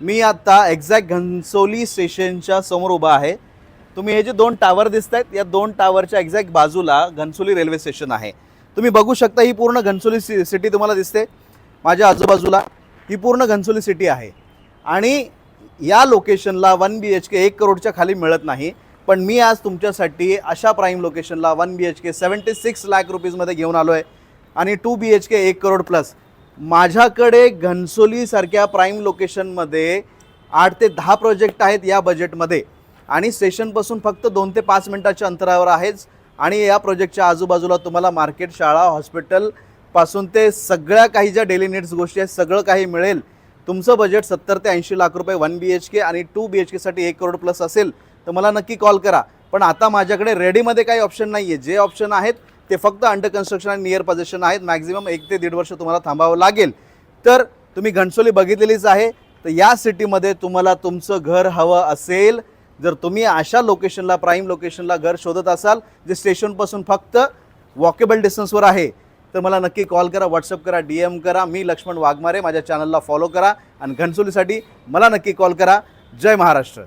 मी आता एक्झॅक्ट घनसोली स्टेशनच्या समोर उभा आहे। तुम्ही हे जे दोन टावर दिसत आहेत या दोन टावरच्या एक्झॅक्ट बाजूला घनसोली रेल्वे स्टेशन आहे। तुम्ही बघू शकता ही पूर्ण घनसोली सिटी तुम्हाला दिसते माझ्या आजूबाजूला। ही पूर्ण घनसोली सिटी आहे आणि या लोकेशनला 1 BHK 1 करोडच्या खाली मिळत नाही, पण मी आज तुमच्यासाठी अशा प्राइम लोकेशनला 1 BHK 76 लाख रुपीजमध्ये घेऊन आलो आहे आणि 2 BHK 1 करोड प्लस। माझ्याकडे घनसोली सारख्या प्राइम लोकेशनमध्ये 8 ते 10 प्रोजेक्ट आहेत या बजेटमध्ये आणि स्टेशनपासून फक्त 2 ते 5 मिनिटाच्या अंतरावर आहेच। आणि या प्रोजेक्टच्या आजूबाजूला तुम्हाला मार्केट, शाळा, हॉस्पिटल पासून ते सगळ्या काही ज्या डेली नीड्स गोष्टी आहेत सगळं काही मिळेल। तुमचं बजेट 70 ते 80 लाख रुपये 1 BHK आणि 2 BHK साठी 1 करोड प्लस असेल तर मला नक्की कॉल करा। पण आता माझ्याकडे रेडीमध्ये काही ऑप्शन नाही आहे, जे ऑप्शन आहेत ते फक्त अंडर कन्स्ट्रक्शन आणि नियर पोझिशन आहेत। मॅक्झिमम 1 ते 1.5 वर्ष तुम्हाला थांबावं लागेल। तर तुम्ही घनसोली बघितलेलीच आहे, तर या सिटीमध्ये तुम्हाला तुमचं घर हवं असेल, जर तुम्ही अशा लोकेशनला प्राइम लोकेशनला घर शोधत असाल जे स्टेशनपासून फक्त वॉकेबल डिस्टन्सवर आहे, तर मला नक्की कॉल करा, व्हॉट्सअप करा, DM करा। मी लक्ष्मण वाघमारे, माझ्या चॅनलला फॉलो करा आणि घनसोलीसाठी मला नक्की कॉल करा। जय महाराष्ट्र।